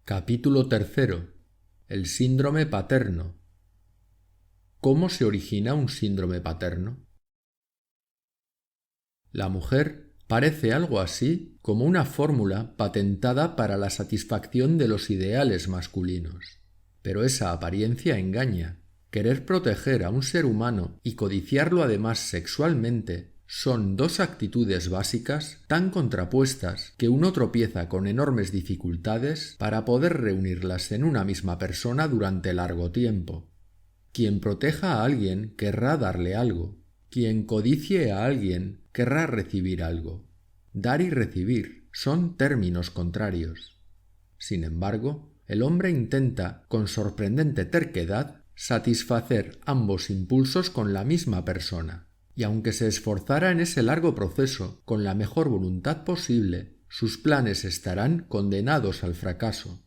Capítulo 3. El síndrome paterno. ¿Cómo se origina un síndrome paterno? La mujer parece algo así como una fórmula patentada para la satisfacción de los ideales masculinos. Pero esa apariencia engaña. Querer proteger a un ser humano y codiciarlo además sexualmente son dos actitudes básicas tan contrapuestas que uno tropieza con enormes dificultades para poder reunirlas en una misma persona durante largo tiempo. Quien proteja a alguien querrá darle algo. Quien codicie a alguien querrá recibir algo. Dar y recibir son términos contrarios. Sin embargo, el hombre intenta, con sorprendente terquedad, satisfacer ambos impulsos con la misma persona. Y aunque se esforzara en ese largo proceso con la mejor voluntad posible, sus planes estarán condenados al fracaso.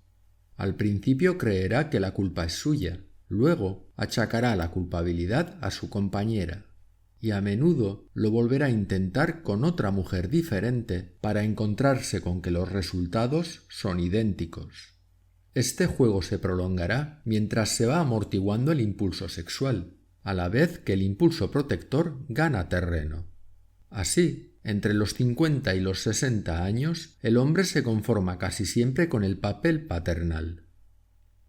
Al principio creerá que la culpa es suya, luego achacará la culpabilidad a su compañera, y a menudo lo volverá a intentar con otra mujer diferente para encontrarse con que los resultados son idénticos. Este juego se prolongará mientras se va amortiguando el impulso sexual, a la vez que el impulso protector gana terreno. Así, entre los 50 y los 60 años, el hombre se conforma casi siempre con el papel paternal.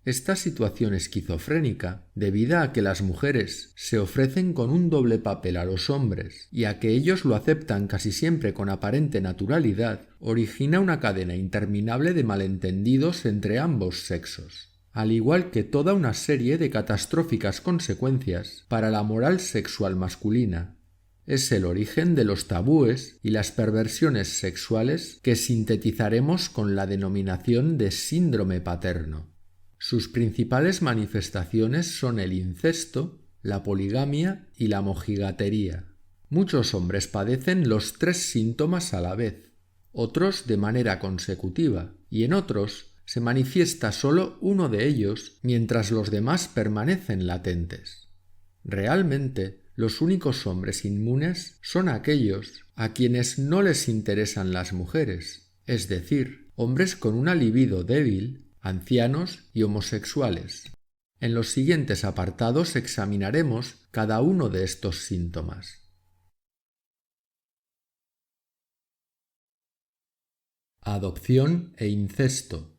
Esta situación esquizofrénica, debida a que las mujeres se ofrecen con un doble papel a los hombres y a que ellos lo aceptan casi siempre con aparente naturalidad, origina una cadena interminable de malentendidos entre ambos sexos, al igual que toda una serie de catastróficas consecuencias para la moral sexual masculina. Es el origen de los tabúes y las perversiones sexuales que sintetizaremos con la denominación de síndrome paterno. Sus principales manifestaciones son el incesto, la poligamia y la mojigatería. Muchos hombres padecen los tres síntomas a la vez, otros de manera consecutiva, y en otros se manifiesta solo uno de ellos mientras los demás permanecen latentes. Realmente, los únicos hombres inmunes son aquellos a quienes no les interesan las mujeres, es decir, hombres con una libido débil, ancianos y homosexuales. En los siguientes apartados examinaremos cada uno de estos síntomas. Adopción e incesto.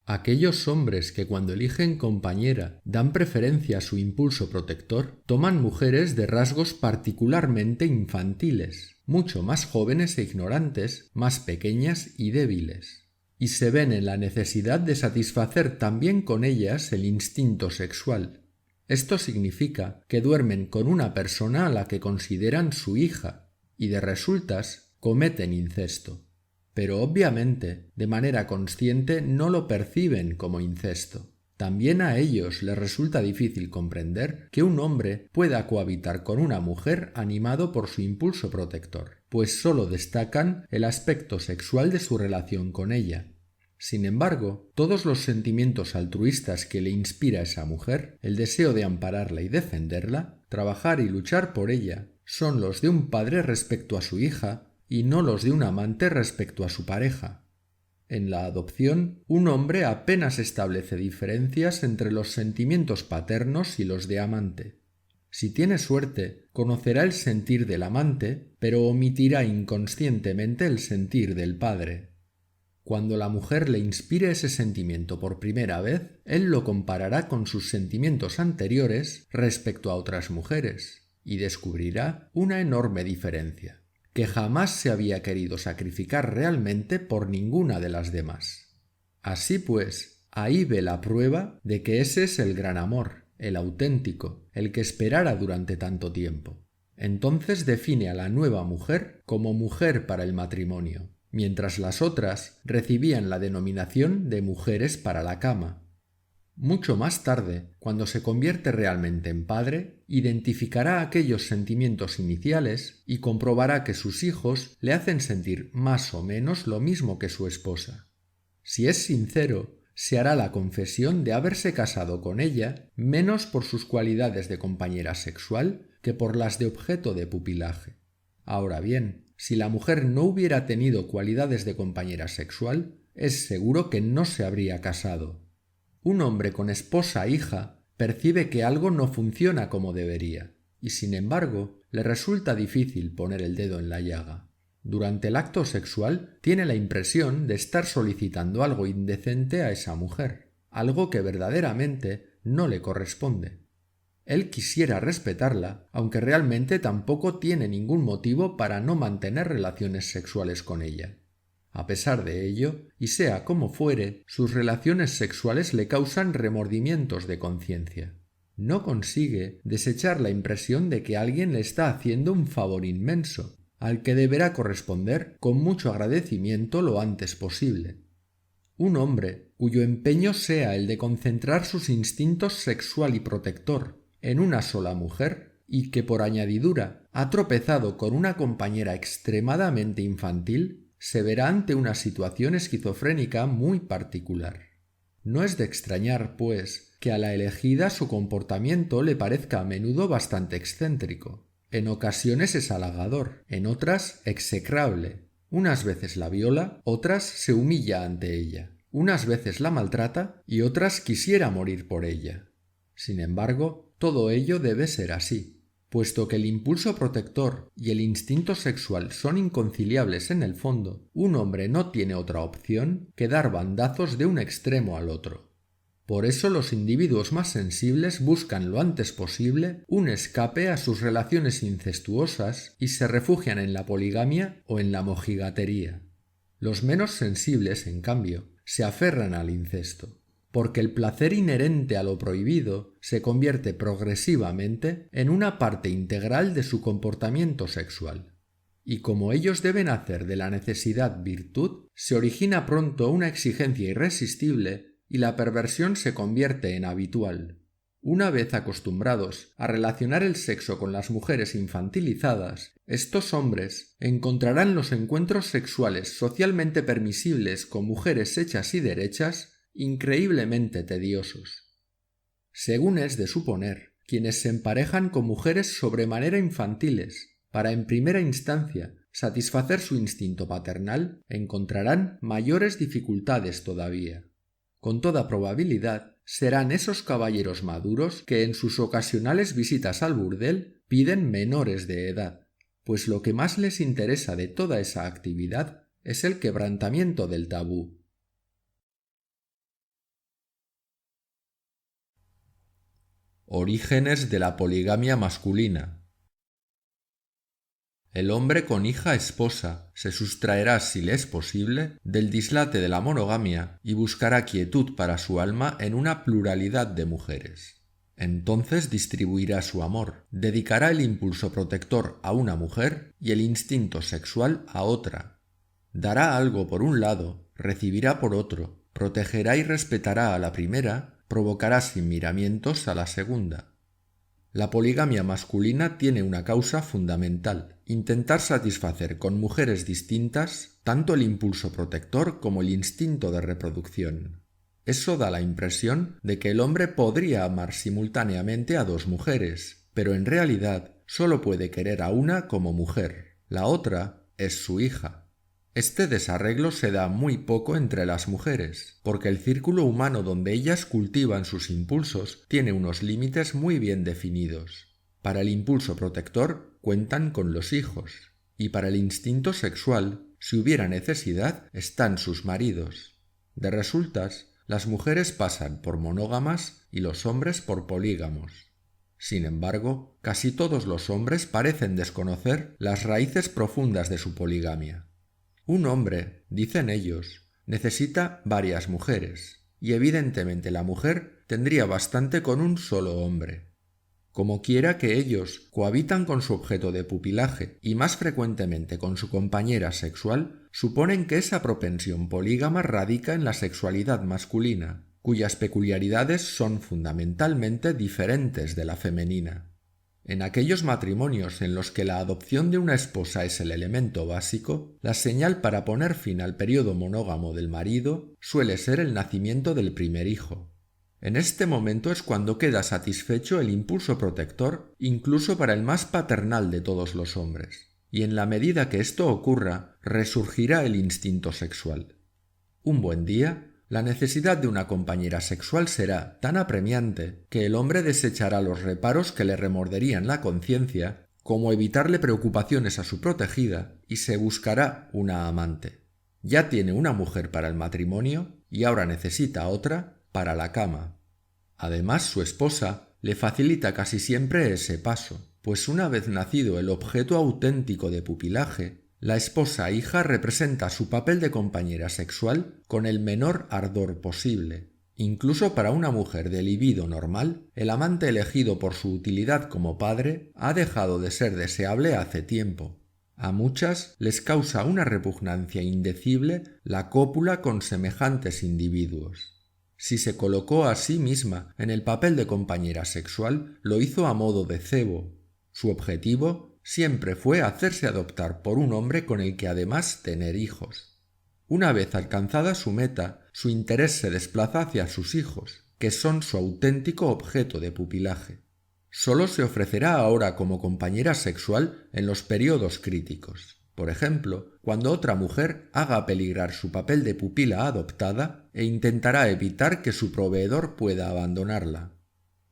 Aquellos hombres que cuando eligen compañera dan preferencia a su impulso protector toman mujeres de rasgos particularmente infantiles, mucho más jóvenes e ignorantes, más pequeñas y débiles, y se ven en la necesidad de satisfacer también con ellas el instinto sexual. Esto significa que duermen con una persona a la que consideran su hija, y de resultas cometen incesto. Pero obviamente, de manera consciente, no lo perciben como incesto. También a ellos les resulta difícil comprender que un hombre pueda cohabitar con una mujer animado por su impulso protector, pues sólo destacan el aspecto sexual de su relación con ella. Sin embargo, todos los sentimientos altruistas que le inspira esa mujer, el deseo de ampararla y defenderla, trabajar y luchar por ella, son los de un padre respecto a su hija, y no los de un amante respecto a su pareja. En la adopción, un hombre apenas establece diferencias entre los sentimientos paternos y los de amante. Si tiene suerte, conocerá el sentir del amante, pero omitirá inconscientemente el sentir del padre. Cuando la mujer le inspire ese sentimiento por primera vez, él lo comparará con sus sentimientos anteriores respecto a otras mujeres, y descubrirá una enorme diferencia, que jamás se había querido sacrificar realmente por ninguna de las demás. Así pues, ahí ve la prueba de que ese es el gran amor, el auténtico, el que esperara durante tanto tiempo. Entonces define a la nueva mujer como mujer para el matrimonio, mientras las otras recibían la denominación de mujeres para la cama. Mucho más tarde, cuando se convierte realmente en padre, identificará aquellos sentimientos iniciales y comprobará que sus hijos le hacen sentir más o menos lo mismo que su esposa. Si es sincero, se hará la confesión de haberse casado con ella menos por sus cualidades de compañera sexual que por las de objeto de pupilaje. Ahora bien, si la mujer no hubiera tenido cualidades de compañera sexual, es seguro que no se habría casado. Un hombre con esposa e hija percibe que algo no funciona como debería, y sin embargo le resulta difícil poner el dedo en la llaga. Durante el acto sexual tiene la impresión de estar solicitando algo indecente a esa mujer, algo que verdaderamente no le corresponde. Él quisiera respetarla, aunque realmente tampoco tiene ningún motivo para no mantener relaciones sexuales con ella. A pesar de ello, y sea como fuere, sus relaciones sexuales le causan remordimientos de conciencia. No consigue desechar la impresión de que alguien le está haciendo un favor inmenso, al que deberá corresponder con mucho agradecimiento lo antes posible. Un hombre cuyo empeño sea el de concentrar sus instintos sexual y protector en una sola mujer, y que por añadidura ha tropezado con una compañera extremadamente infantil, se verá ante una situación esquizofrénica muy particular. No es de extrañar, pues, que a la elegida su comportamiento le parezca a menudo bastante excéntrico. En ocasiones es halagador, en otras execrable. Unas veces la viola, otras se humilla ante ella. Unas veces la maltrata y otras quisiera morir por ella. Sin embargo, todo ello debe ser así. Puesto que el impulso protector y el instinto sexual son inconciliables en el fondo, un hombre no tiene otra opción que dar bandazos de un extremo al otro. Por eso los individuos más sensibles buscan lo antes posible un escape a sus relaciones incestuosas y se refugian en la poligamia o en la mojigatería. Los menos sensibles, en cambio, se aferran al incesto, porque el placer inherente a lo prohibido se convierte progresivamente en una parte integral de su comportamiento sexual. Y como ellos deben hacer de la necesidad virtud, se origina pronto una exigencia irresistible y la perversión se convierte en habitual. Una vez acostumbrados a relacionar el sexo con las mujeres infantilizadas, estos hombres encontrarán los encuentros sexuales socialmente permisibles con mujeres hechas y derechas increíblemente tediosos. Según es de suponer, quienes se emparejan con mujeres sobremanera infantiles, para en primera instancia satisfacer su instinto paternal, encontrarán mayores dificultades todavía. Con toda probabilidad, serán esos caballeros maduros que en sus ocasionales visitas al burdel piden menores de edad, pues lo que más les interesa de toda esa actividad es el quebrantamiento del tabú. Orígenes de la poligamia masculina. El hombre con hija esposa se sustraerá, si le es posible, del dislate de la monogamia y buscará quietud para su alma en una pluralidad de mujeres. Entonces distribuirá su amor, dedicará el impulso protector a una mujer y el instinto sexual a otra. Dará algo por un lado, recibirá por otro, protegerá y respetará a la primera, provocará sin miramientos a la segunda. La poligamia masculina tiene una causa fundamental: intentar satisfacer con mujeres distintas tanto el impulso protector como el instinto de reproducción. Eso da la impresión de que el hombre podría amar simultáneamente a dos mujeres, pero en realidad solo puede querer a una como mujer. La otra es su hija. Este desarreglo se da muy poco entre las mujeres, porque el círculo humano donde ellas cultivan sus impulsos tiene unos límites muy bien definidos. Para el impulso protector cuentan con los hijos, y para el instinto sexual, si hubiera necesidad, están sus maridos. De resultas, las mujeres pasan por monógamas y los hombres por polígamos. Sin embargo, casi todos los hombres parecen desconocer las raíces profundas de su poligamia. Un hombre, dicen ellos, necesita varias mujeres, y evidentemente la mujer tendría bastante con un solo hombre. Como quiera que ellos cohabitan con su objeto de pupilaje y más frecuentemente con su compañera sexual, suponen que esa propensión polígama radica en la sexualidad masculina, cuyas peculiaridades son fundamentalmente diferentes de la femenina. En aquellos matrimonios en los que la adopción de una esposa es el elemento básico, la señal para poner fin al periodo monógamo del marido suele ser el nacimiento del primer hijo. En este momento es cuando queda satisfecho el impulso protector, incluso para el más paternal de todos los hombres, y en la medida que esto ocurra, resurgirá el instinto sexual. Un buen día, la necesidad de una compañera sexual será tan apremiante que el hombre desechará los reparos que le remorderían la conciencia, como evitarle preocupaciones a su protegida, y se buscará una amante. Ya tiene una mujer para el matrimonio y ahora necesita otra para la cama. Además, su esposa le facilita casi siempre ese paso, pues una vez nacido el objeto auténtico de pupilaje, la esposa hija representa su papel de compañera sexual con el menor ardor posible. Incluso para una mujer de libido normal, el amante elegido por su utilidad como padre ha dejado de ser deseable hace tiempo. A muchas les causa una repugnancia indecible la cópula con semejantes individuos. Si se colocó a sí misma en el papel de compañera sexual, lo hizo a modo de cebo. Su objetivo siempre fue hacerse adoptar por un hombre con el que además tener hijos. Una vez alcanzada su meta, su interés se desplaza hacia sus hijos, que son su auténtico objeto de pupilaje. Solo se ofrecerá ahora como compañera sexual en los periodos críticos. Por ejemplo, cuando otra mujer haga peligrar su papel de pupila adoptada e intentará evitar que su proveedor pueda abandonarla.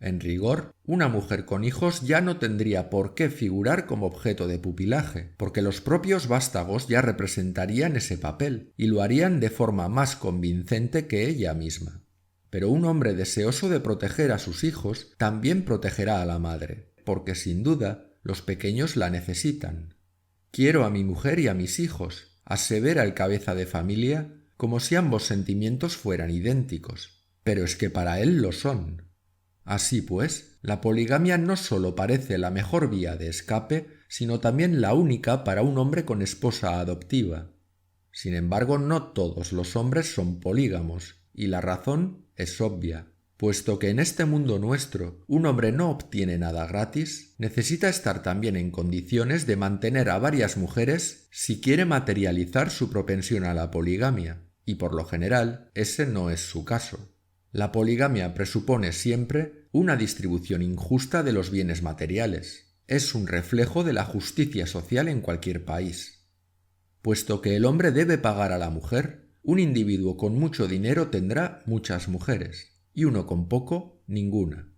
En rigor, una mujer con hijos ya no tendría por qué figurar como objeto de pupilaje, porque los propios vástagos ya representarían ese papel y lo harían de forma más convincente que ella misma. Pero un hombre deseoso de proteger a sus hijos también protegerá a la madre, porque sin duda los pequeños la necesitan. Quiero a mi mujer y a mis hijos, asevera el cabeza de familia, como si ambos sentimientos fueran idénticos, pero es que para él lo son. Así pues, la poligamia no solo parece la mejor vía de escape, sino también la única para un hombre con esposa adoptiva. Sin embargo, no todos los hombres son polígamos, y la razón es obvia. Puesto que en este mundo nuestro un hombre no obtiene nada gratis, necesita estar también en condiciones de mantener a varias mujeres si quiere materializar su propensión a la poligamia, y por lo general ese no es su caso. La poligamia presupone siempre una distribución injusta de los bienes materiales. Es un reflejo de la justicia social en cualquier país. Puesto que el hombre debe pagar a la mujer, un individuo con mucho dinero tendrá muchas mujeres, y uno con poco, ninguna.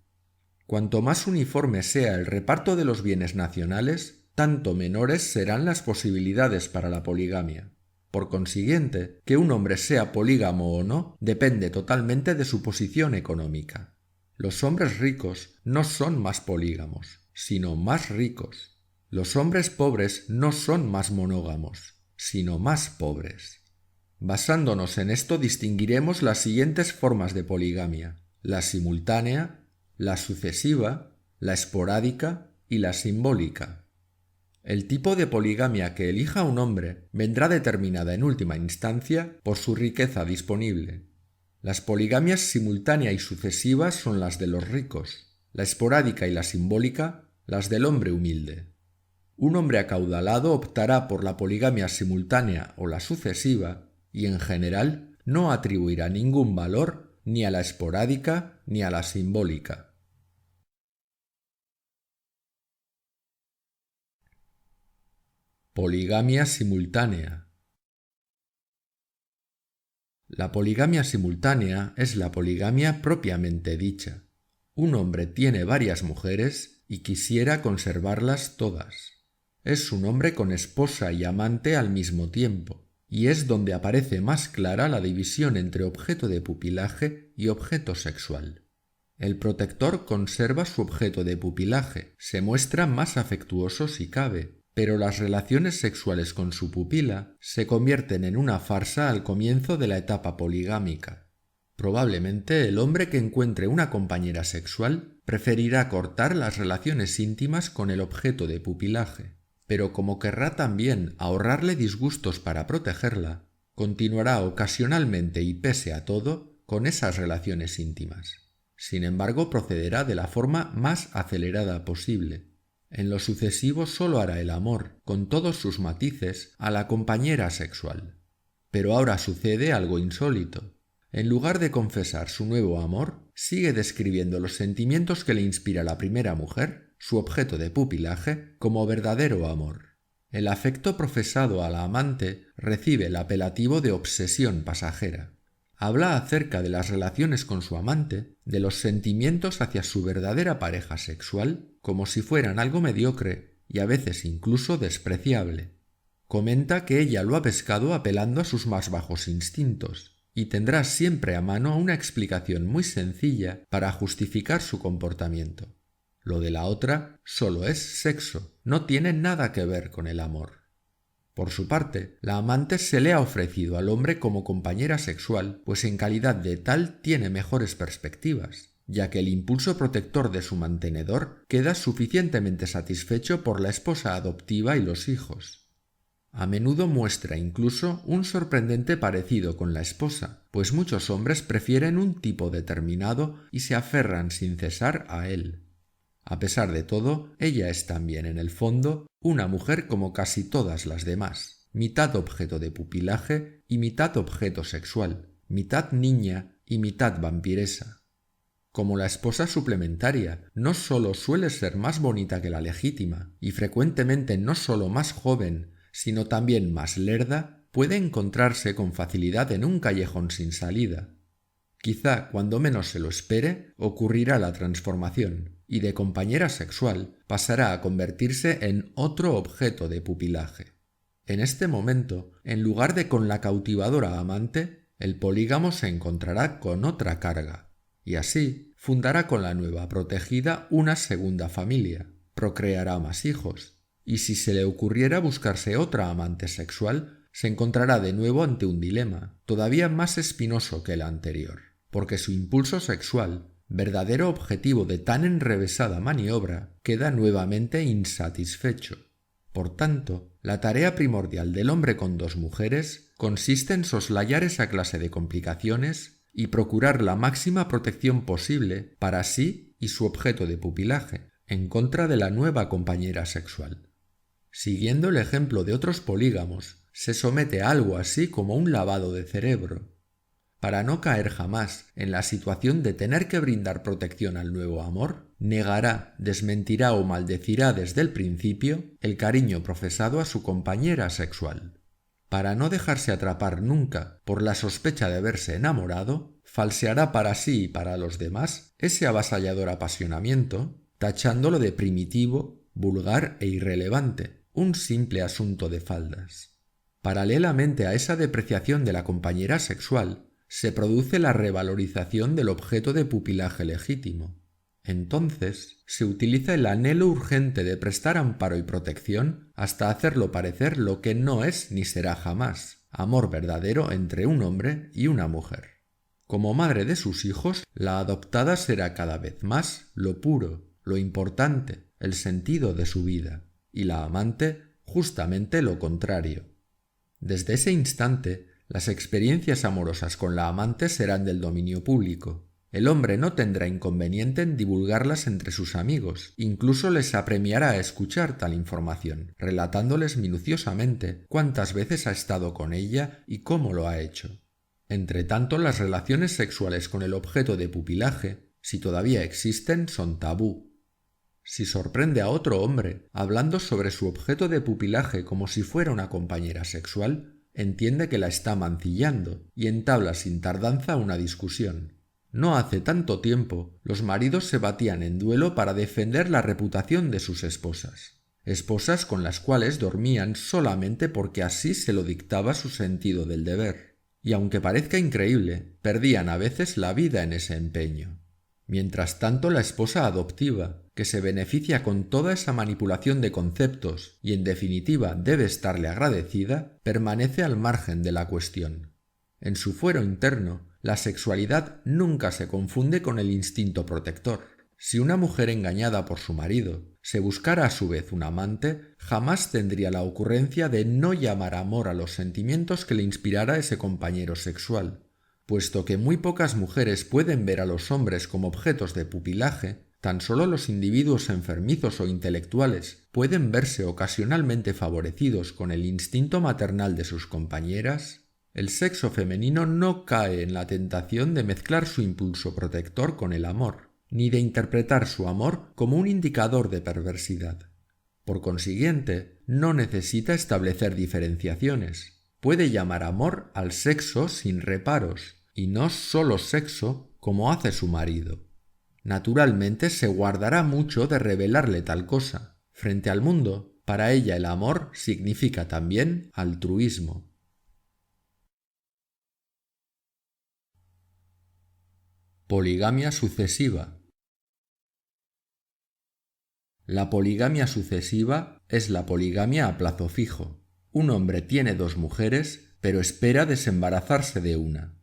Cuanto más uniforme sea el reparto de los bienes nacionales, tanto menores serán las posibilidades para la poligamia. Por consiguiente, que un hombre sea polígamo o no depende totalmente de su posición económica. Los hombres ricos no son más polígamos, sino más ricos. Los hombres pobres no son más monógamos, sino más pobres. Basándonos en esto distinguiremos las siguientes formas de poligamia: la simultánea, la sucesiva, la esporádica y la simbólica. El tipo de poligamia que elija un hombre vendrá determinada en última instancia por su riqueza disponible. Las poligamias simultánea y sucesiva son las de los ricos, la esporádica y la simbólica las del hombre humilde. Un hombre acaudalado optará por la poligamia simultánea o la sucesiva y en general no atribuirá ningún valor ni a la esporádica ni a la simbólica. Poligamia simultánea. La poligamia simultánea es la poligamia propiamente dicha. Un hombre tiene varias mujeres y quisiera conservarlas todas. Es un hombre con esposa y amante al mismo tiempo, y es donde aparece más clara la división entre objeto de pupilaje y objeto sexual. El protector conserva su objeto de pupilaje, se muestra más afectuoso si cabe, pero las relaciones sexuales con su pupila se convierten en una farsa al comienzo de la etapa poligámica. Probablemente el hombre que encuentre una compañera sexual preferirá cortar las relaciones íntimas con el objeto de pupilaje, pero como querrá también ahorrarle disgustos para protegerla, continuará ocasionalmente y pese a todo con esas relaciones íntimas. Sin embargo, procederá de la forma más acelerada posible. En lo sucesivo solo hará el amor, con todos sus matices, a la compañera sexual. Pero ahora sucede algo insólito. En lugar de confesar su nuevo amor, sigue describiendo los sentimientos que le inspira la primera mujer, su objeto de pupilaje, como verdadero amor. El afecto profesado a la amante recibe el apelativo de obsesión pasajera. Habla acerca de las relaciones con su amante, de los sentimientos hacia su verdadera pareja sexual, como si fueran algo mediocre y a veces incluso despreciable. Comenta que ella lo ha pescado apelando a sus más bajos instintos, y tendrá siempre a mano una explicación muy sencilla para justificar su comportamiento. Lo de la otra solo es sexo, no tiene nada que ver con el amor. Por su parte, la amante se le ha ofrecido al hombre como compañera sexual, pues en calidad de tal tiene mejores perspectivas, ya que el impulso protector de su mantenedor queda suficientemente satisfecho por la esposa adoptiva y los hijos. A menudo muestra incluso un sorprendente parecido con la esposa, pues muchos hombres prefieren un tipo determinado y se aferran sin cesar a él. A pesar de todo, ella es también, en el fondo, una mujer como casi todas las demás, mitad objeto de pupilaje y mitad objeto sexual, mitad niña y mitad vampiresa. Como la esposa suplementaria, no solo suele ser más bonita que la legítima, y frecuentemente no solo más joven, sino también más lerda, puede encontrarse con facilidad en un callejón sin salida. Quizá cuando menos se lo espere, ocurrirá la transformación, y de compañera sexual pasará a convertirse en otro objeto de pupilaje. En este momento, en lugar de con la cautivadora amante, el polígamo se encontrará con otra carga, y así fundará con la nueva protegida una segunda familia, procreará más hijos, y si se le ocurriera buscarse otra amante sexual, se encontrará de nuevo ante un dilema, todavía más espinoso que el anterior, porque su impulso sexual, verdadero objetivo de tan enrevesada maniobra, queda nuevamente insatisfecho. Por tanto, la tarea primordial del hombre con dos mujeres consiste en soslayar esa clase de complicaciones y procurar la máxima protección posible para sí y su objeto de pupilaje, en contra de la nueva compañera sexual. Siguiendo el ejemplo de otros polígamos, se somete a algo así como un lavado de cerebro, para no caer jamás en la situación de tener que brindar protección al nuevo amor, negará, desmentirá o maldecirá desde el principio el cariño profesado a su compañera sexual. Para no dejarse atrapar nunca por la sospecha de haberse enamorado, falseará para sí y para los demás ese avasallador apasionamiento, tachándolo de primitivo, vulgar e irrelevante, un simple asunto de faldas. Paralelamente a esa depreciación de la compañera sexual, se produce la revalorización del objeto de pupilaje legítimo. Entonces, se utiliza el anhelo urgente de prestar amparo y protección hasta hacerlo parecer lo que no es ni será jamás, amor verdadero entre un hombre y una mujer. Como madre de sus hijos, la adoptada será cada vez más lo puro, lo importante, el sentido de su vida, y la amante justamente lo contrario. Desde ese instante, las experiencias amorosas con la amante serán del dominio público. El hombre no tendrá inconveniente en divulgarlas entre sus amigos, incluso les apremiará a escuchar tal información, relatándoles minuciosamente cuántas veces ha estado con ella y cómo lo ha hecho. Entretanto, las relaciones sexuales con el objeto de pupilaje, si todavía existen, son tabú. Si sorprende a otro hombre hablando sobre su objeto de pupilaje como si fuera una compañera sexual, entiende que la está mancillando y entabla sin tardanza una discusión. No hace tanto tiempo, los maridos se batían en duelo para defender la reputación de sus esposas, esposas con las cuales dormían solamente porque así se lo dictaba su sentido del deber, y aunque parezca increíble, perdían a veces la vida en ese empeño. Mientras tanto, la esposa adoptiva, que se beneficia con toda esa manipulación de conceptos y en definitiva debe estarle agradecida, permanece al margen de la cuestión. En su fuero interno, la sexualidad nunca se confunde con el instinto protector. Si una mujer engañada por su marido se buscara a su vez un amante, jamás tendría la ocurrencia de no llamar amor a los sentimientos que le inspirara ese compañero sexual. Puesto que muy pocas mujeres pueden ver a los hombres como objetos de pupilaje, tan solo los individuos enfermizos o intelectuales pueden verse ocasionalmente favorecidos con el instinto maternal de sus compañeras. El sexo femenino no cae en la tentación de mezclar su impulso protector con el amor, ni de interpretar su amor como un indicador de perversidad. Por consiguiente, no necesita establecer diferenciaciones. Puede llamar amor al sexo sin reparos, y no solo sexo como hace su marido. Naturalmente se guardará mucho de revelarle tal cosa. Frente al mundo, para ella el amor significa también altruismo. Poligamia sucesiva. La poligamia sucesiva es la poligamia a plazo fijo. Un hombre tiene 2 mujeres, pero espera desembarazarse de una.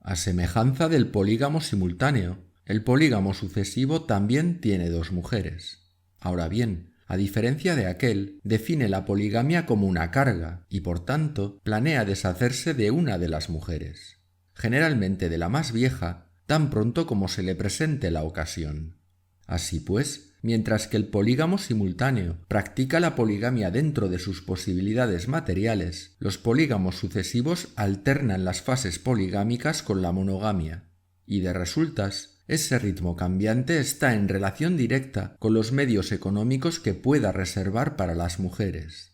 A semejanza del polígamo simultáneo, el polígamo sucesivo también tiene 2 mujeres. Ahora bien, a diferencia de aquel, define la poligamia como una carga y, por tanto, planea deshacerse de una de las mujeres, generalmente de la más vieja, tan pronto como se le presente la ocasión. Así pues, mientras que el polígamo simultáneo practica la poligamia dentro de sus posibilidades materiales, los polígamos sucesivos alternan las fases poligámicas con la monogamia, y de resultas, ese ritmo cambiante está en relación directa con los medios económicos que pueda reservar para las mujeres.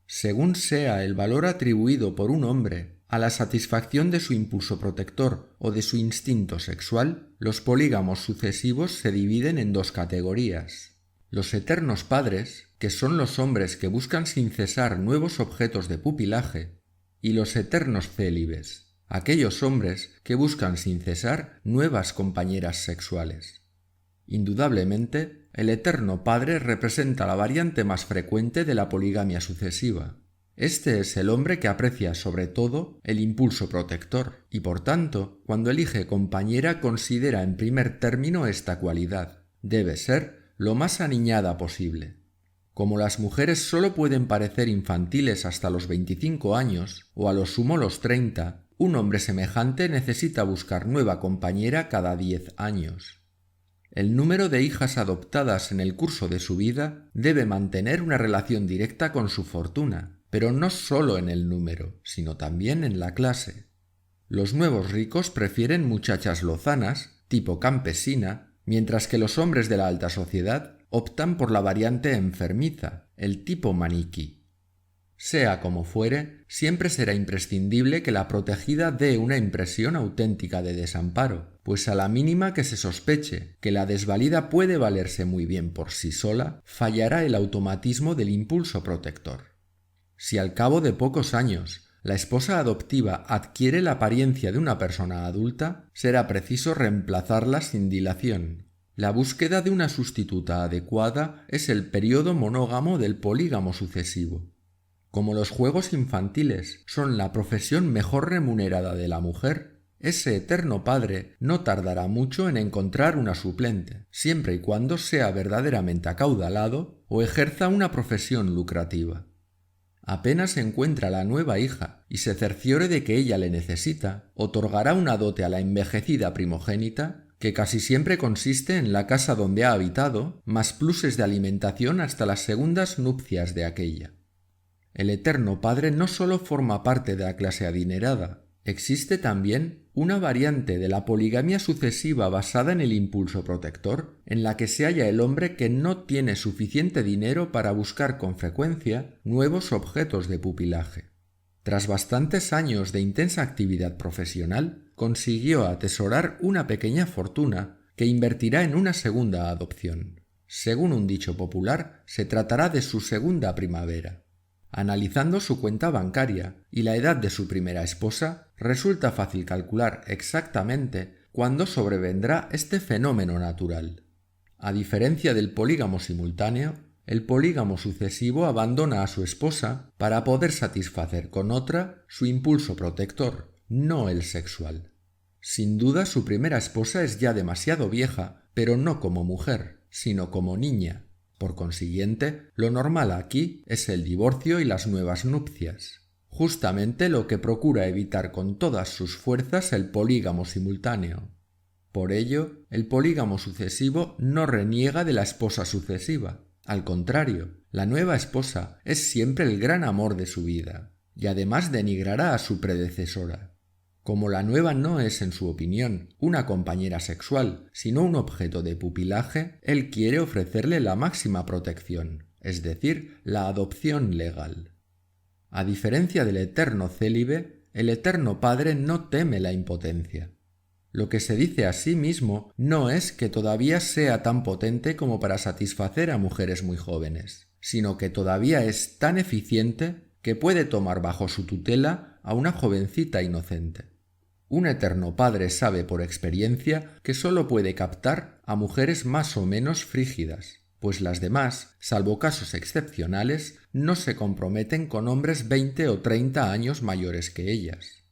Según sea el valor atribuido por un hombre a la satisfacción de su impulso protector o de su instinto sexual, los polígamos sucesivos se dividen en 2 categorías. Los eternos padres, que son los hombres que buscan sin cesar nuevos objetos de pupilaje, y los eternos célibes, aquellos hombres que buscan sin cesar nuevas compañeras sexuales. Indudablemente, el eterno padre representa la variante más frecuente de la poligamia sucesiva. Este es el hombre que aprecia sobre todo el impulso protector y, por tanto, cuando elige compañera considera en primer término esta cualidad. Debe ser lo más aniñada posible. Como las mujeres solo pueden parecer infantiles hasta los 25 años o a lo sumo los 30, un hombre semejante necesita buscar nueva compañera cada 10 años. El número de hijas adoptadas en el curso de su vida debe mantener una relación directa con su fortuna, pero no solo en el número, sino también en la clase. Los nuevos ricos prefieren muchachas lozanas, tipo campesina, mientras que los hombres de la alta sociedad optan por la variante enfermiza, el tipo maniquí. Sea como fuere, siempre será imprescindible que la protegida dé una impresión auténtica de desamparo, pues a la mínima que se sospeche que la desvalida puede valerse muy bien por sí sola, fallará el automatismo del impulso protector. Si al cabo de pocos años la esposa adoptiva adquiere la apariencia de una persona adulta, será preciso reemplazarla sin dilación. La búsqueda de una sustituta adecuada es el periodo monógamo del polígamo sucesivo. Como los juegos infantiles son la profesión mejor remunerada de la mujer, ese eterno padre no tardará mucho en encontrar una suplente, siempre y cuando sea verdaderamente acaudalado o ejerza una profesión lucrativa. Apenas encuentra la nueva hija y se cerciore de que ella le necesita, otorgará una dote a la envejecida primogénita, que casi siempre consiste en la casa donde ha habitado, más pluses de alimentación hasta las segundas nupcias de aquella. El eterno padre no solo forma parte de la clase adinerada, existe también una variante de la poligamia sucesiva basada en el impulso protector, en la que se halla el hombre que no tiene suficiente dinero para buscar con frecuencia nuevos objetos de pupilaje. Tras bastantes años de intensa actividad profesional, consiguió atesorar una pequeña fortuna que invertirá en una segunda adopción. Según un dicho popular, se tratará de su segunda primavera. Analizando su cuenta bancaria y la edad de su primera esposa, resulta fácil calcular exactamente cuándo sobrevendrá este fenómeno natural. A diferencia del polígamo simultáneo, el polígamo sucesivo abandona a su esposa para poder satisfacer con otra su impulso protector, no el sexual. Sin duda su primera esposa es ya demasiado vieja, pero no como mujer, sino como niña. Por consiguiente, lo normal aquí es el divorcio y las nuevas nupcias, justamente lo que procura evitar con todas sus fuerzas el polígamo simultáneo. Por ello, el polígamo sucesivo no reniega de la esposa sucesiva. Al contrario, la nueva esposa es siempre el gran amor de su vida, y además denigrará a su predecesora. Como la nueva no es, en su opinión, una compañera sexual, sino un objeto de pupilaje, él quiere ofrecerle la máxima protección, es decir, la adopción legal. A diferencia del eterno célibe, el eterno padre no teme la impotencia. Lo que se dice a sí mismo no es que todavía sea tan potente como para satisfacer a mujeres muy jóvenes, sino que todavía es tan eficiente que puede tomar bajo su tutela a una jovencita inocente. Un eterno padre sabe por experiencia que sólo puede captar a mujeres más o menos frígidas, pues las demás, salvo casos excepcionales, no se comprometen con hombres 20 o 30 años mayores que ellas.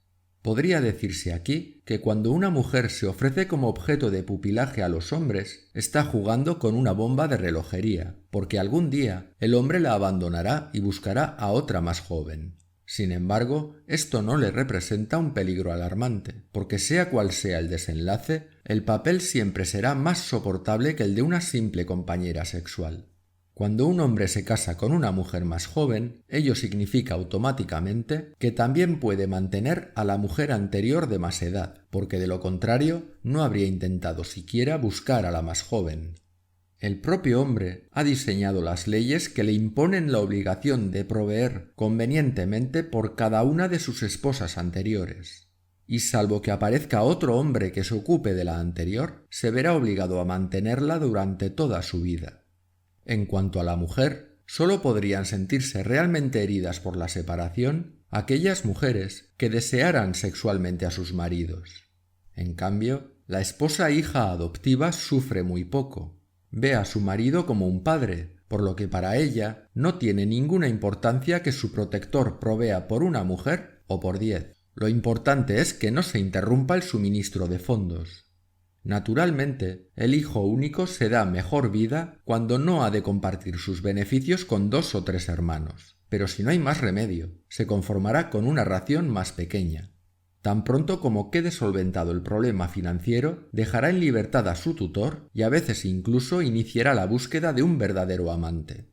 Podría decirse aquí que cuando una mujer se ofrece como objeto de pupilaje a los hombres, está jugando con una bomba de relojería, porque algún día el hombre la abandonará y buscará a otra más joven. Sin embargo, esto no le representa un peligro alarmante, porque sea cual sea el desenlace, el papel siempre será más soportable que el de una simple compañera sexual. Cuando un hombre se casa con una mujer más joven, ello significa automáticamente que también puede mantener a la mujer anterior de más edad, porque de lo contrario no habría intentado siquiera buscar a la más joven. El propio hombre ha diseñado las leyes que le imponen la obligación de proveer convenientemente por cada una de sus esposas anteriores, y salvo que aparezca otro hombre que se ocupe de la anterior, se verá obligado a mantenerla durante toda su vida. En cuanto a la mujer, sólo podrían sentirse realmente heridas por la separación aquellas mujeres que desearan sexualmente a sus maridos. En cambio, la esposa hija adoptiva sufre muy poco. Ve a su marido como un padre, por lo que para ella no tiene ninguna importancia que su protector provea por una mujer o por 10. Lo importante es que no se interrumpa el suministro de fondos. Naturalmente, el hijo único se da mejor vida cuando no ha de compartir sus beneficios con 2 o 3 hermanos, pero si no hay más remedio, se conformará con una ración más pequeña. Tan pronto como quede solventado el problema financiero, dejará en libertad a su tutor y a veces incluso iniciará la búsqueda de un verdadero amante.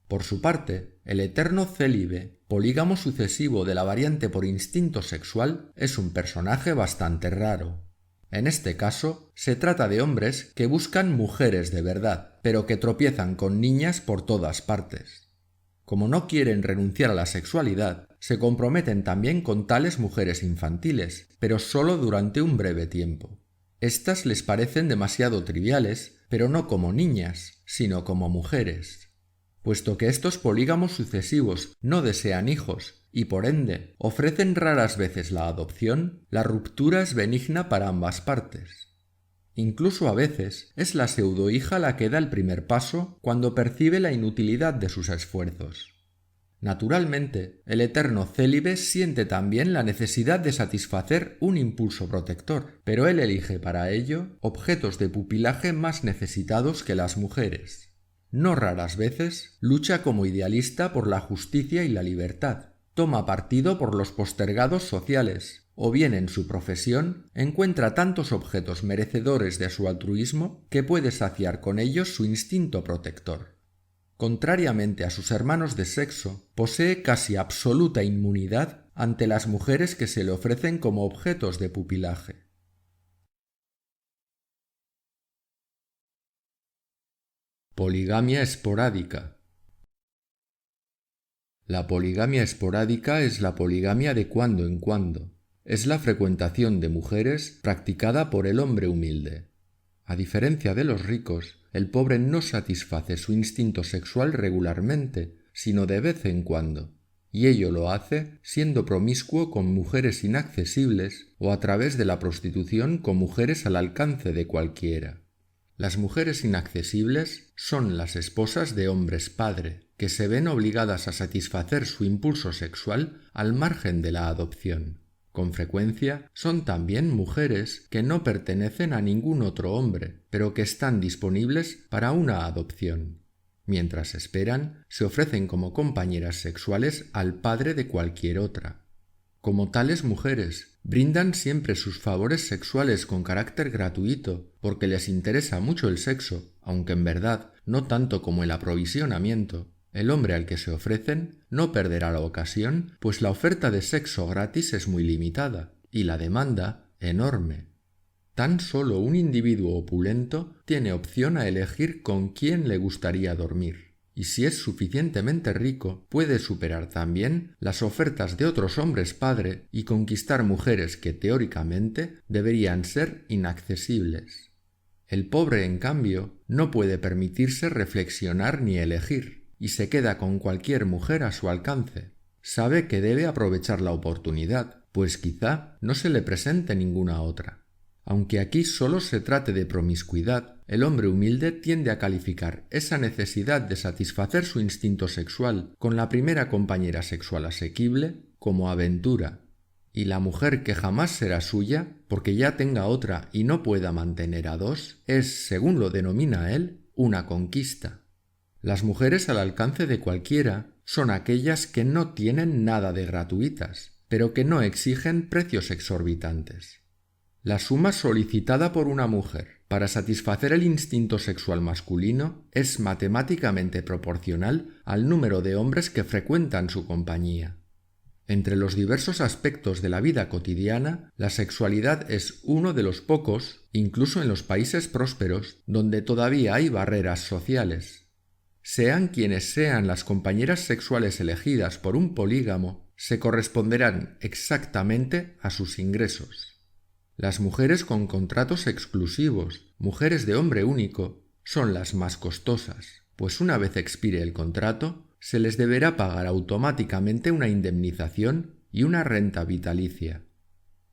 Por su parte, el eterno célibe, polígamo sucesivo de la variante por instinto sexual, es un personaje bastante raro. En este caso, se trata de hombres que buscan mujeres de verdad, pero que tropiezan con niñas por todas partes. Como no quieren renunciar a la sexualidad, se comprometen también con tales mujeres infantiles, pero solo durante un breve tiempo. Estas les parecen demasiado triviales, pero no como niñas, sino como mujeres. Puesto que estos polígamos sucesivos no desean hijos y por ende ofrecen raras veces la adopción, la ruptura es benigna para ambas partes. Incluso a veces es la pseudohija la que da el primer paso cuando percibe la inutilidad de sus esfuerzos. Naturalmente, el eterno célibe siente también la necesidad de satisfacer un impulso protector, pero él elige para ello objetos de pupilaje más necesitados que las mujeres. No raras veces lucha como idealista por la justicia y la libertad, toma partido por los postergados sociales, o bien en su profesión encuentra tantos objetos merecedores de su altruismo que puede saciar con ellos su instinto protector. Contrariamente a sus hermanos de sexo, posee casi absoluta inmunidad ante las mujeres que se le ofrecen como objetos de pupilaje. Poligamia esporádica. La poligamia esporádica es la poligamia de cuando en cuando. Es la frecuentación de mujeres practicada por el hombre humilde. A diferencia de los ricos, el pobre no satisface su instinto sexual regularmente, sino de vez en cuando, y ello lo hace siendo promiscuo con mujeres inaccesibles o a través de la prostitución con mujeres al alcance de cualquiera. Las mujeres inaccesibles son las esposas de hombres padre, que se ven obligadas a satisfacer su impulso sexual al margen de la adopción. Con frecuencia son también mujeres que no pertenecen a ningún otro hombre, pero que están disponibles para una adopción. Mientras esperan, se ofrecen como compañeras sexuales al padre de cualquier otra. Como tales mujeres, brindan siempre sus favores sexuales con carácter gratuito, porque les interesa mucho el sexo, aunque en verdad no tanto como el aprovisionamiento. El hombre al que se ofrecen no perderá la ocasión, pues la oferta de sexo gratis es muy limitada y la demanda enorme. Tan solo un individuo opulento tiene opción a elegir con quién le gustaría dormir. y si es suficientemente rico, puede superar también las ofertas de otros hombres padre y conquistar mujeres que teóricamente deberían ser inaccesibles. El pobre, en cambio, no puede permitirse reflexionar ni elegir, y se queda con cualquier mujer a su alcance. Sabe que debe aprovechar la oportunidad, pues quizá no se le presente ninguna otra. Aunque aquí solo se trate de promiscuidad, el hombre humilde tiende a calificar esa necesidad de satisfacer su instinto sexual con la primera compañera sexual asequible como aventura, y la mujer que jamás será suya, porque ya tenga otra y no pueda mantener a dos, es, según lo denomina él, una conquista. Las mujeres al alcance de cualquiera son aquellas que no tienen nada de gratuitas, pero que no exigen precios exorbitantes. La suma solicitada por una mujer para satisfacer el instinto sexual masculino es matemáticamente proporcional al número de hombres que frecuentan su compañía. Entre los diversos aspectos de la vida cotidiana, la sexualidad es uno de los pocos, incluso en los países prósperos, donde todavía hay barreras sociales. Sean quienes sean las compañeras sexuales elegidas por un polígamo, se corresponderán exactamente a sus ingresos. Las mujeres con contratos exclusivos, mujeres de hombre único, son las más costosas, pues una vez expire el contrato, se les deberá pagar automáticamente una indemnización y una renta vitalicia.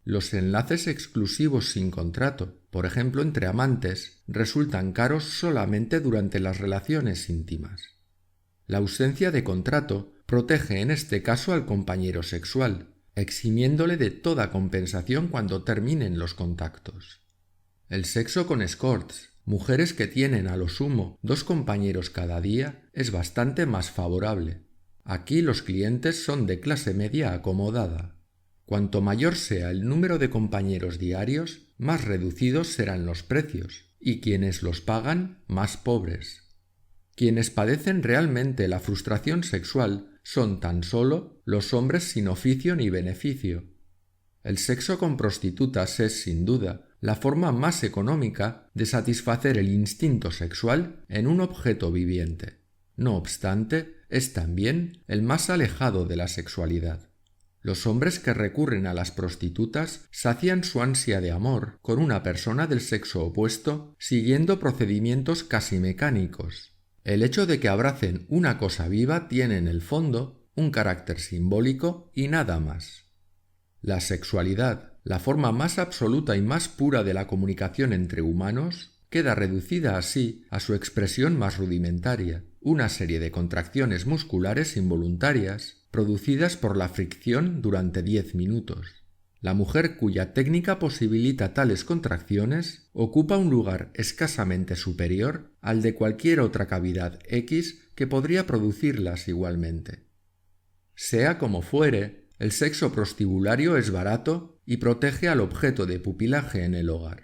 Los enlaces exclusivos sin contrato, por ejemplo entre amantes, resultan caros solamente durante las relaciones íntimas. La ausencia de contrato protege en este caso al compañero sexual, eximiéndole de toda compensación cuando terminen los contactos. El sexo con escorts, mujeres que tienen a lo sumo 2 compañeros cada día, es bastante más favorable. Aquí los clientes son de clase media acomodada. Cuanto mayor sea el número de compañeros diarios, más reducidos serán los precios, y quienes los pagan, más pobres. Quienes padecen realmente la frustración sexual son tan solo los hombres sin oficio ni beneficio. El sexo con prostitutas es, sin duda, la forma más económica de satisfacer el instinto sexual en un objeto viviente. No obstante, es también el más alejado de la sexualidad. Los hombres que recurren a las prostitutas sacian su ansia de amor con una persona del sexo opuesto siguiendo procedimientos casi mecánicos. El hecho de que abracen una cosa viva tiene en el fondo un carácter simbólico y nada más. La sexualidad, la forma más absoluta y más pura de la comunicación entre humanos, queda reducida así a su expresión más rudimentaria, una serie de contracciones musculares involuntarias producidas por la fricción durante 10 minutos. La mujer cuya técnica posibilita tales contracciones ocupa un lugar escasamente superior al de cualquier otra cavidad X que podría producirlas igualmente. Sea como fuere, el sexo prostibulario es barato y protege al objeto de pupilaje en el hogar.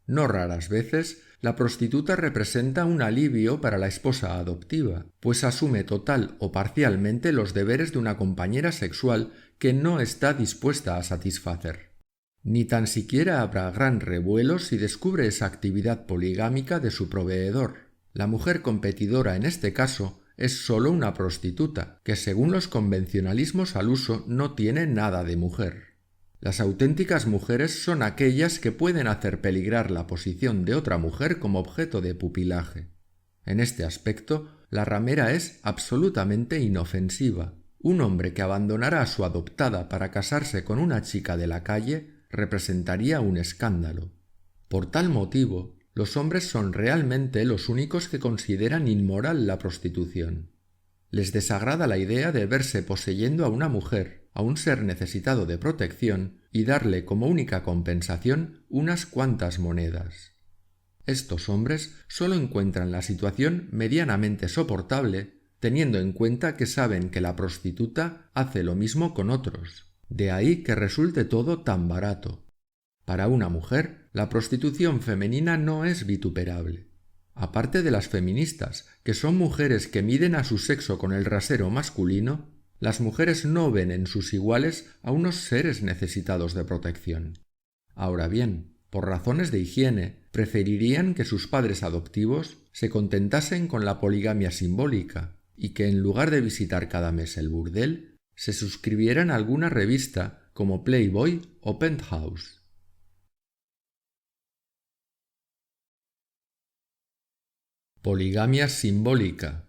No raras veces, la prostituta representa un alivio para la esposa adoptiva, pues asume total o parcialmente los deberes de una compañera sexual que no está dispuesta a satisfacer. Ni tan siquiera habrá gran revuelo si descubre esa actividad poligámica de su proveedor. La mujer competidora en este caso es sólo una prostituta, que según los convencionalismos al uso no tiene nada de mujer. Las auténticas mujeres son aquellas que pueden hacer peligrar la posición de otra mujer como objeto de pupilaje. En este aspecto, la ramera es absolutamente inofensiva. Un hombre que abandonara a su adoptada para casarse con una chica de la calle representaría un escándalo. Por tal motivo, los hombres son realmente los únicos que consideran inmoral la prostitución. Les desagrada la idea de verse poseyendo a una mujer, a un ser necesitado de protección, y darle como única compensación unas cuantas monedas. Estos hombres solo encuentran la situación medianamente soportable, teniendo en cuenta que saben que la prostituta hace lo mismo con otros. De ahí que resulte todo tan barato. Para una mujer, la prostitución femenina no es vituperable. Aparte de las feministas, que son mujeres que miden a su sexo con el rasero masculino, las mujeres no ven en sus iguales a unos seres necesitados de protección. Ahora bien, por razones de higiene, preferirían que sus padres adoptivos se contentasen con la poligamia simbólica, y que en lugar de visitar cada mes el burdel, se suscribieran a alguna revista como Playboy o Penthouse. Poligamia simbólica.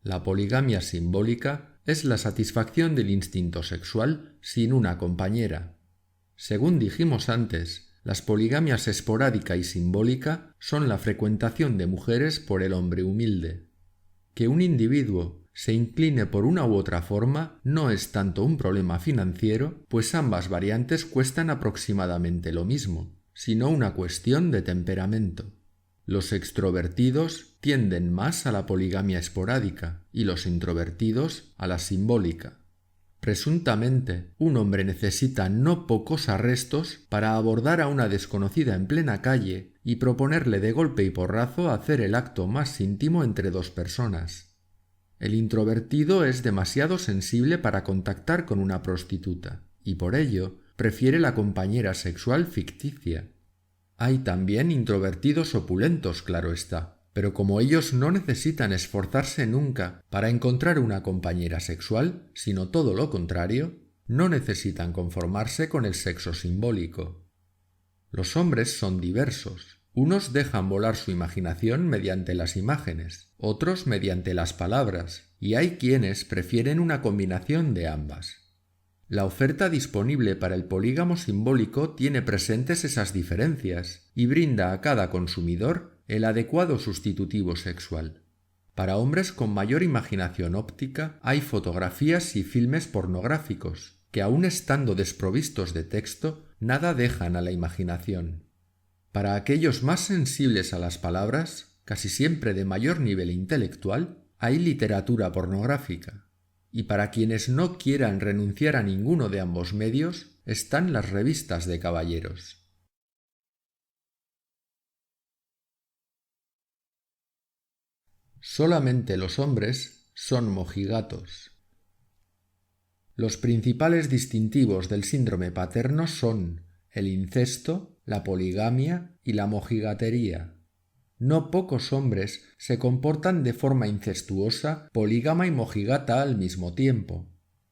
La poligamia simbólica es la satisfacción del instinto sexual sin una compañera. Según dijimos antes, las poligamias esporádica y simbólica son la frecuentación de mujeres por el hombre humilde. Que un individuo se incline por una u otra forma no es tanto un problema financiero, pues ambas variantes cuestan aproximadamente lo mismo, sino una cuestión de temperamento. Los extrovertidos tienden más a la poligamia esporádica y los introvertidos a la simbólica. Presuntamente, un hombre necesita no pocos arrestos para abordar a una desconocida en plena calle y proponerle de golpe y porrazo hacer el acto más íntimo entre dos personas. El introvertido es demasiado sensible para contactar con una prostituta y por ello prefiere la compañera sexual ficticia. Hay también introvertidos opulentos, claro está, pero como ellos no necesitan esforzarse nunca para encontrar una compañera sexual, sino todo lo contrario, no necesitan conformarse con el sexo simbólico. Los hombres son diversos. Unos dejan volar su imaginación mediante las imágenes, otros mediante las palabras, y hay quienes prefieren una combinación de ambas. La oferta disponible para el polígamo simbólico tiene presentes esas diferencias y brinda a cada consumidor el adecuado sustitutivo sexual. Para hombres con mayor imaginación óptica hay fotografías y filmes pornográficos que, aun estando desprovistos de texto, nada dejan a la imaginación. Para aquellos más sensibles a las palabras, casi siempre de mayor nivel intelectual, hay literatura pornográfica. Y para quienes no quieran renunciar a ninguno de ambos medios, están las revistas de caballeros. Solamente los hombres son mojigatos. Los principales distintivos del síndrome paterno son el incesto, la poligamia y la mojigatería. No pocos hombres se comportan de forma incestuosa, polígama y mojigata al mismo tiempo.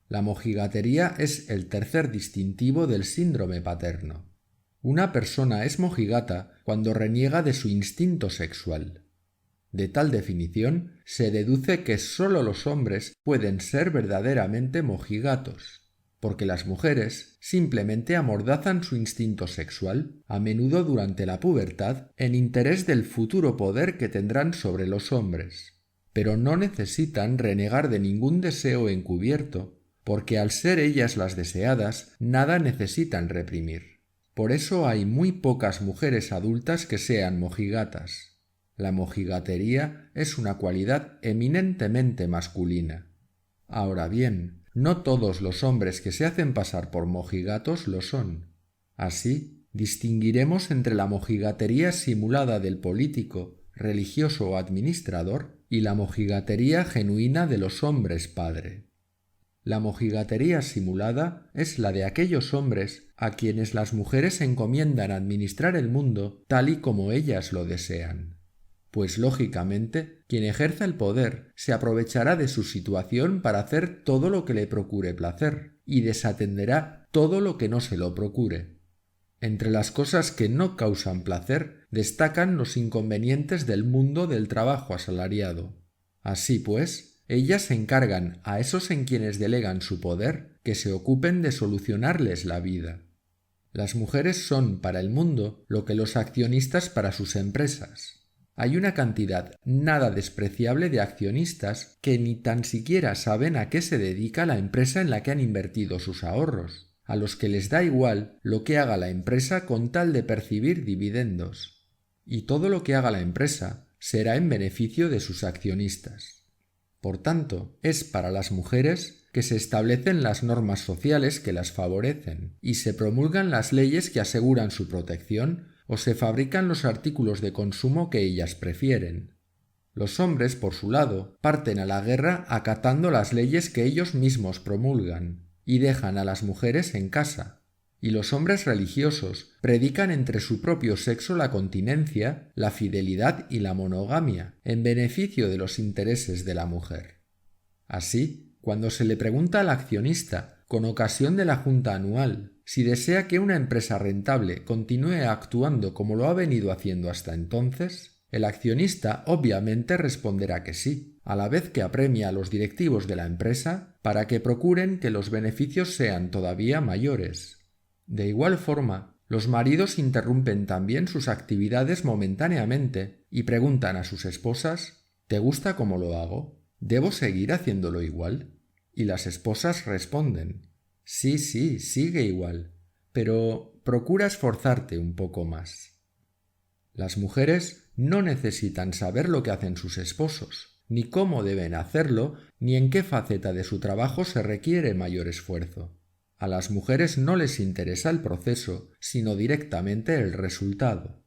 La mojigatería es el tercer distintivo del síndrome paterno. Una persona es mojigata cuando reniega de su instinto sexual. De tal definición se deduce que sólo los hombres pueden ser verdaderamente mojigatos, porque las mujeres simplemente amordazan su instinto sexual, a menudo durante la pubertad, en interés del futuro poder que tendrán sobre los hombres. Pero no necesitan renegar de ningún deseo encubierto, porque al ser ellas las deseadas, nada necesitan reprimir. Por eso hay muy pocas mujeres adultas que sean mojigatas. La mojigatería es una cualidad eminentemente masculina. Ahora bien, no todos los hombres que se hacen pasar por mojigatos lo son. Así, distinguiremos entre la mojigatería simulada del político, religioso o administrador y la mojigatería genuina de los hombres padre. La mojigatería simulada es la de aquellos hombres a quienes las mujeres encomiendan administrar el mundo tal y como ellas lo desean. Pues lógicamente, quien ejerza el poder se aprovechará de su situación para hacer todo lo que le procure placer y desatenderá todo lo que no se lo procure. Entre las cosas que no causan placer destacan los inconvenientes del mundo del trabajo asalariado. Así pues, ellas se encargan a esos en quienes delegan su poder que se ocupen de solucionarles la vida. Las mujeres son para el mundo lo que los accionistas para sus empresas. Hay una cantidad nada despreciable de accionistas que ni tan siquiera saben a qué se dedica la empresa en la que han invertido sus ahorros, a los que les da igual lo que haga la empresa con tal de percibir dividendos. Y todo lo que haga la empresa será en beneficio de sus accionistas. Por tanto, es para las mujeres que se establecen las normas sociales que las favorecen y se promulgan las leyes que aseguran su protección o se fabrican los artículos de consumo que ellas prefieren. Los hombres, por su lado, parten a la guerra acatando las leyes que ellos mismos promulgan y dejan a las mujeres en casa. y los hombres religiosos predican entre su propio sexo la continencia, la fidelidad y la monogamia, en beneficio de los intereses de la mujer. Así, cuando se le pregunta al accionista, con ocasión de la junta anual, si desea que una empresa rentable continúe actuando como lo ha venido haciendo hasta entonces, el accionista obviamente responderá que sí, a la vez que apremia a los directivos de la empresa para que procuren que los beneficios sean todavía mayores. De igual forma, los maridos interrumpen también sus actividades momentáneamente y preguntan a sus esposas: ¿te gusta cómo lo hago? ¿Debo seguir haciéndolo igual? Y las esposas responden: sí, sigue igual, pero procura esforzarte un poco más. Las mujeres no necesitan saber lo que hacen sus esposos, ni cómo deben hacerlo, ni en qué faceta de su trabajo se requiere mayor esfuerzo. A las mujeres no les interesa el proceso, sino directamente el resultado.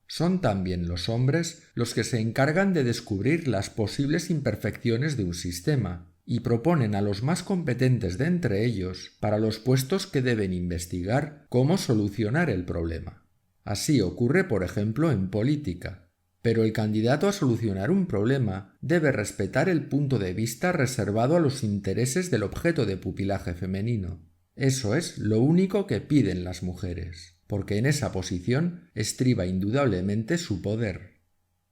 Son también los hombres los que se encargan de descubrir las posibles imperfecciones de un sistema y proponen a los más competentes de entre ellos, para los puestos que deben investigar, cómo solucionar el problema. Así ocurre, por ejemplo, en política. Pero el candidato a solucionar un problema debe respetar el punto de vista reservado a los intereses del objeto de pupilaje femenino. Eso es lo único que piden las mujeres, porque en esa posición estriba indudablemente su poder.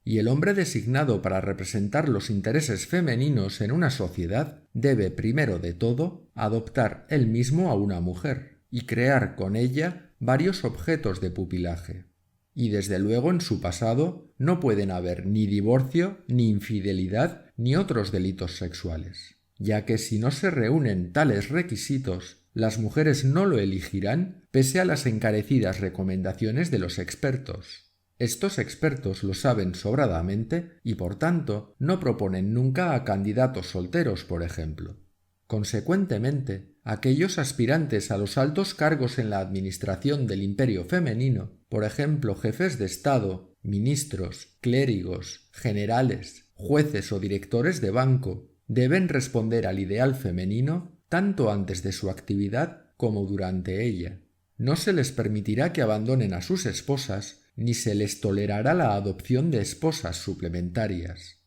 Y el hombre designado para representar los intereses femeninos en una sociedad debe, primero de todo, adoptar él mismo a una mujer y crear con ella varios objetos de pupilaje. Y desde luego en su pasado no pueden haber ni divorcio, ni infidelidad, ni otros delitos sexuales, ya que si no se reúnen tales requisitos, las mujeres no lo elegirán pese a las encarecidas recomendaciones de los expertos. Estos expertos lo saben sobradamente y, por tanto, no proponen nunca a candidatos solteros, por ejemplo. Consecuentemente, aquellos aspirantes a los altos cargos en la administración del imperio femenino, por ejemplo, jefes de Estado, ministros, clérigos, generales, jueces o directores de banco, deben responder al ideal femenino tanto antes de su actividad como durante ella. No se les permitirá que abandonen a sus esposas, ni se les tolerará la adopción de esposas suplementarias.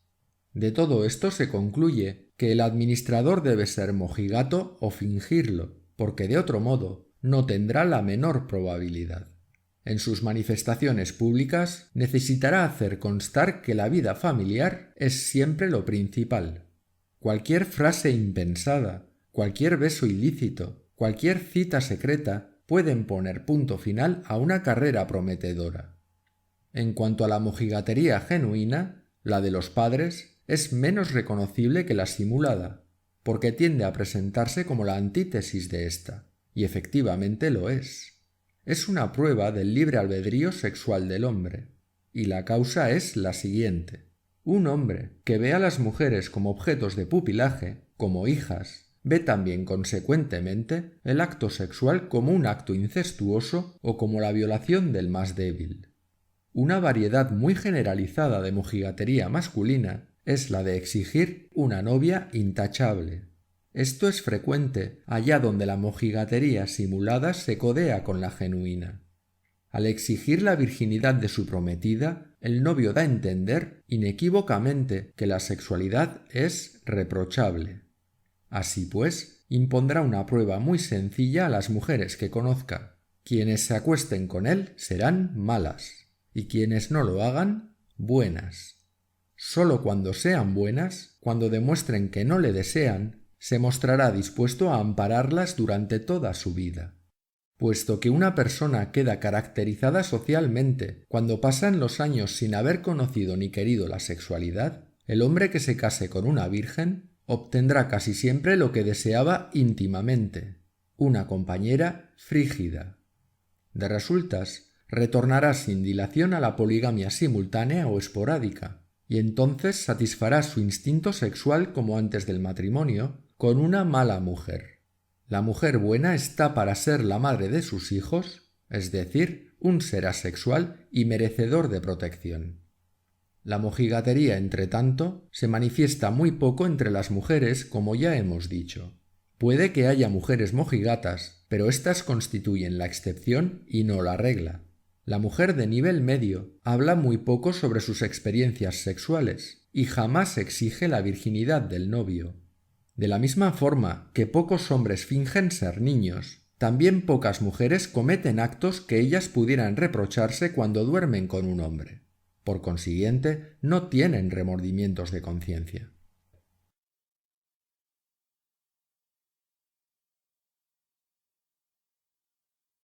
De todo esto se concluye que el administrador debe ser mojigato o fingirlo, porque de otro modo no tendrá la menor probabilidad. En sus manifestaciones públicas necesitará hacer constar que la vida familiar es siempre lo principal. Cualquier frase impensada, cualquier beso ilícito, cualquier cita secreta pueden poner punto final a una carrera prometedora. En cuanto a la mojigatería genuina, la de los padres es menos reconocible que la simulada, porque tiende a presentarse como la antítesis de ésta, y efectivamente lo es. Es una prueba del libre albedrío sexual del hombre, y la causa es la siguiente. Un hombre que ve a las mujeres como objetos de pupilaje, como hijas, ve también consecuentemente el acto sexual como un acto incestuoso o como la violación del más débil. Una variedad muy generalizada de mojigatería masculina es la de exigir una novia intachable. Esto es frecuente allá donde la mojigatería simulada se codea con la genuina. Al exigir la virginidad de su prometida, el novio da a entender inequívocamente que la sexualidad es reprochable. Así pues, impondrá una prueba muy sencilla a las mujeres que conozca. Quienes se acuesten con él serán malas, y quienes no lo hagan, buenas. Sólo cuando sean buenas, cuando demuestren que no le desean, se mostrará dispuesto a ampararlas durante toda su vida. Puesto que una persona queda caracterizada socialmente cuando pasan los años sin haber conocido ni querido la sexualidad, el hombre que se case con una virgen obtendrá casi siempre lo que deseaba íntimamente: una compañera frígida. De resultas, retornará sin dilación a la poligamia simultánea o esporádica, y entonces satisfará su instinto sexual como antes del matrimonio con una mala mujer. La mujer buena está para ser la madre de sus hijos, es decir, un ser asexual y merecedor de protección. La mojigatería, entre tanto, se manifiesta muy poco entre las mujeres, como ya hemos dicho. Puede que haya mujeres mojigatas, pero éstas constituyen la excepción y no la regla. La mujer de nivel medio habla muy poco sobre sus experiencias sexuales y jamás exige la virginidad del novio. De la misma forma que pocos hombres fingen ser niños, también pocas mujeres cometen actos que ellas pudieran reprocharse cuando duermen con un hombre. Por consiguiente, no tienen remordimientos de conciencia.